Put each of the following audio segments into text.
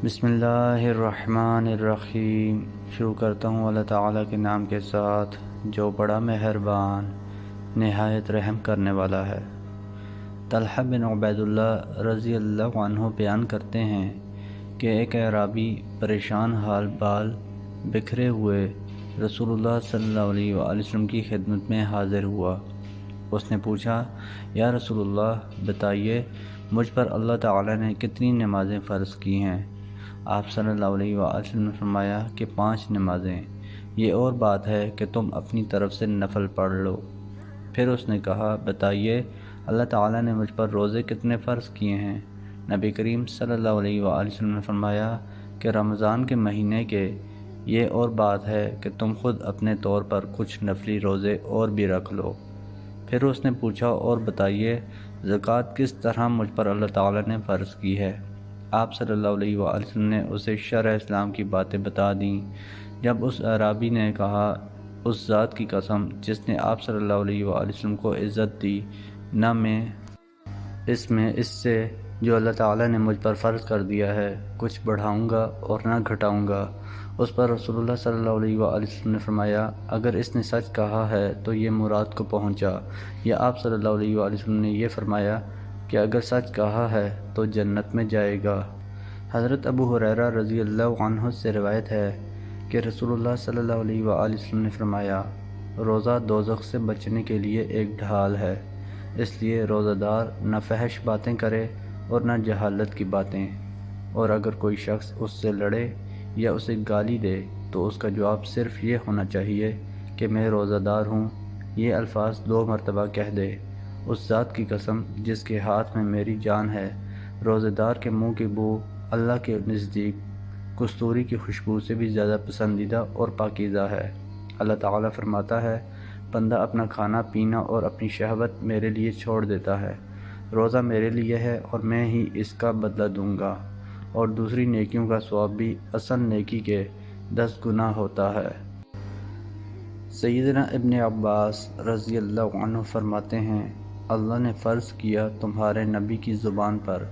بسم اللہ الرحمن الرحیم۔ شروع کرتا ہوں اللہ تعالیٰ کے نام کے ساتھ جو بڑا مہربان نہایت رحم کرنے والا ہے۔ طلحہ بن عبید اللہ رضی اللہ عنہ بیان کرتے ہیں کہ ایک اعرابی پریشان حال بال بکھرے ہوئے رسول اللہ صلی اللہ علیہ وآلہ وسلم کی خدمت میں حاضر ہوا۔ اس نے پوچھا، یا رسول اللہ بتائیے مجھ پر اللہ تعالیٰ نے کتنی نمازیں فرض کی ہیں؟ آپ صلی اللہ علیہ وآلہ وسلم نے فرمایا کہ 5 نمازیں، یہ اور بات ہے کہ تم اپنی طرف سے نفل پڑھ لو۔ پھر اس نے کہا، بتائیے اللہ تعالیٰ نے مجھ پر روزے کتنے فرض کیے ہیں؟ نبی کریم صلی اللہ علیہ وآلہ وسلم نے فرمایا کہ رمضان کے مہینے کے، یہ اور بات ہے کہ تم خود اپنے طور پر کچھ نفلی روزے اور بھی رکھ لو۔ پھر اس نے پوچھا، اور بتائیے زکوٰۃ کس طرح مجھ پر اللہ تعالیٰ نے فرض کی ہے؟ آپ صلی اللہ علیہ وآلہ وسلم نے اسے شرع اسلام کی باتیں بتا دیں۔ جب اس اعرابی نے کہا، اس ذات کی قسم جس نے آپ صلی اللہ علیہ وآلہ وسلم کو عزت دی، نہ میں اس سے جو اللہ تعالیٰ نے مجھ پر فرض کر دیا ہے کچھ بڑھاؤں گا اور نہ گھٹاؤں گا، اس پر رسول اللہ صلی اللہ علیہ وآلہ وسلم نے فرمایا، اگر اس نے سچ کہا ہے تو یہ مراد کو پہنچا، یا آپ صلی اللہ علیہ وآلہ وسلم نے یہ فرمایا کہ اگر سچ کہا ہے تو جنت میں جائے گا۔ حضرت ابو ہریرہ رضی اللہ عنہ سے روایت ہے کہ رسول اللہ صلی اللہ علیہ وآلہ وسلم نے فرمایا، روزہ دوزخ سے بچنے کے لیے ایک ڈھال ہے، اس لیے روزہ دار نہ فحش باتیں کرے اور نہ جہالت کی باتیں، اور اگر کوئی شخص اس سے لڑے یا اسے گالی دے تو اس کا جواب صرف یہ ہونا چاہیے کہ میں روزہ دار ہوں۔ یہ الفاظ 2 مرتبہ کہہ دے۔ اس ذات کی قسم جس کے ہاتھ میں میری جان ہے، روزہ دار کے منہ کی بو اللہ کے نزدیک کستوری کی خوشبو سے بھی زیادہ پسندیدہ اور پاکیزہ ہے۔ اللہ تعالیٰ فرماتا ہے، بندہ اپنا کھانا پینا اور اپنی شہوت میرے لیے چھوڑ دیتا ہے، روزہ میرے لیے ہے اور میں ہی اس کا بدلہ دوں گا، اور دوسری نیکیوں کا ثواب بھی اصل نیکی کے 10 گنا ہوتا ہے۔ سیدنا ابن عباس رضی اللہ عنہ فرماتے ہیں، اللہ نے فرض کیا تمہارے نبی کی زبان پر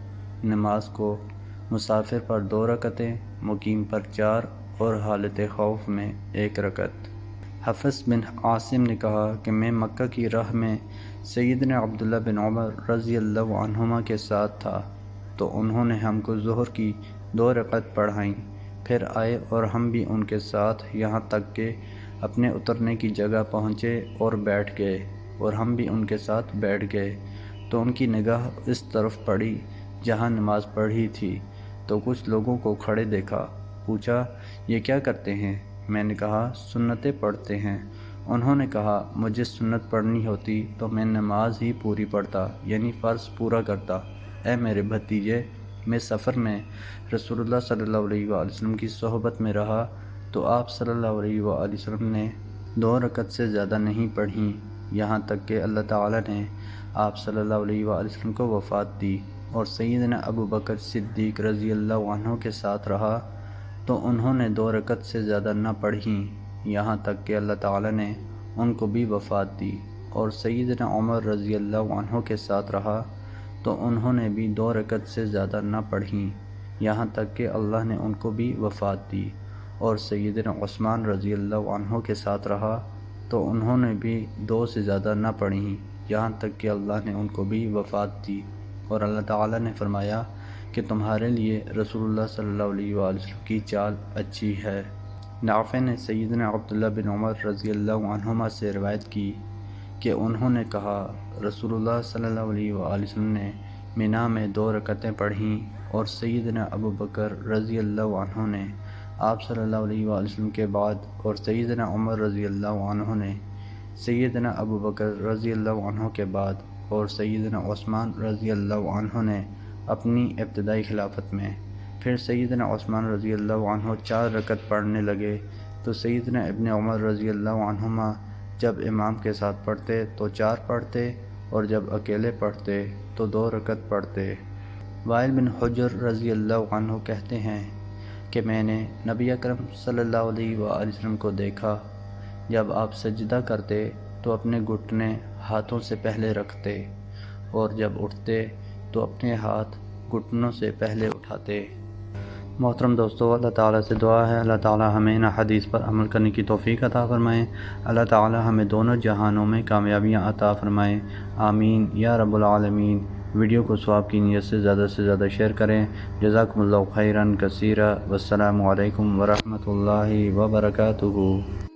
نماز کو، مسافر پر 2 رکعتیں، مقیم پر 4 اور حالت خوف میں 1 رکعت۔ حفص بن عاصم نے کہا کہ میں مکہ کی راہ میں سیدنا عبداللہ بن عمر رضی اللہ عنہما کے ساتھ تھا، تو انہوں نے ہم کو ظہر کی 2 رکعت پڑھائیں، پھر آئے اور ہم بھی ان کے ساتھ یہاں تک کہ اپنے اترنے کی جگہ پہنچے اور بیٹھ گئے، اور ہم بھی ان کے ساتھ بیٹھ گئے، تو ان کی نگاہ اس طرف پڑی جہاں نماز پڑھی تھی، تو کچھ لوگوں کو کھڑے دیکھا۔ پوچھا، یہ کیا کرتے ہیں؟ میں نے کہا، سنتیں پڑھتے ہیں۔ انہوں نے کہا، مجھے سنت پڑھنی ہوتی تو میں نماز ہی پوری پڑھتا، یعنی فرض پورا کرتا۔ اے میرے بھتیجے، میں سفر میں رسول اللہ صلی اللہ علیہ وآلہ وسلم کی صحبت میں رہا تو آپ صلی اللہ علیہ وآلہ وسلم نے 2 رکعت سے زیادہ نہیں پڑھیں، یہاں تک کہ اللہ تعالیٰ نے آپ صلی اللہ علیہ وآلہ وسلم کو وفات دی، اور سیدنا ابو بکر صدیق رضی اللہ عنہ کے ساتھ رہا تو انہوں نے 2 رکعت سے زیادہ نہ پڑھیں، یہاں تک کہ اللہ تعالیٰ نے ان کو بھی وفات دی، اور سیدنا عمر رضی اللہ عنہ کے ساتھ رہا تو انہوں نے بھی 2 رکعت سے زیادہ نہ پڑھیں، یہاں تک کہ اللہ نے ان کو بھی وفات دی، اور سیدنا عثمان رضی اللہ عنہ کے ساتھ رہا تو انہوں نے بھی 2 سے زیادہ نہ پڑھیں، یہاں تک کہ اللہ نے ان کو بھی وفات دی، اور اللہ تعالیٰ نے فرمایا کہ تمہارے لیے رسول اللہ صلی اللہ علیہ وآلہ وسلم کی چال اچھی ہے۔ نافع نے سیدنا عبداللہ بن عمر رضی اللہ عنہما سے روایت کی کہ انہوں نے کہا، رسول اللہ صلی اللہ علیہ وآلہ وسلم نے منا میں 2 رکعتیں پڑھیں، اور سیدنا ابو بکر رضی اللہ عنہ نے آپ صلی اللہ علیہ وآلہ وسلم کے بعد، اور سیدنا عمر رضی اللہ عنہ نے سیدنا ابو بکر رضی اللہ عنہ کے بعد، اور سیدنا عثمان رضی اللہ عنہ نے اپنی ابتدائی خلافت میں۔ پھر سیدنا عثمان رضی اللہ عنہ 4 رکعت پڑھنے لگے، تو سیدنا ابن عمر رضی اللہ عنہما جب امام کے ساتھ پڑھتے تو 4 پڑھتے، اور جب اکیلے پڑھتے تو 2 رکعت پڑھتے۔ وائل بن حجر رضی اللہ عنہ کہتے ہیں کہ میں نے نبی اکرم صلی اللہ علیہ وآلہ وسلم کو دیکھا، جب آپ سجدہ کرتے تو اپنے گھٹنے ہاتھوں سے پہلے رکھتے، اور جب اٹھتے تو اپنے ہاتھ گھٹنوں سے پہلے اٹھاتے۔ محترم دوستو، اللہ تعالیٰ سے دعا ہے اللہ تعالیٰ ہمیں ان حدیث پر عمل کرنے کی توفیق عطا فرمائیں۔ اللہ تعالیٰ ہمیں دونوں جہانوں میں کامیابیاں عطا فرمائیں، آمین یا رب العالمین۔ ویڈیو کو ثواب کی نیت سے زیادہ شیئر کریں۔ جزاکم اللہ خیرا کثیرا، والسلام علیکم ورحمۃ اللہ وبرکاتہ۔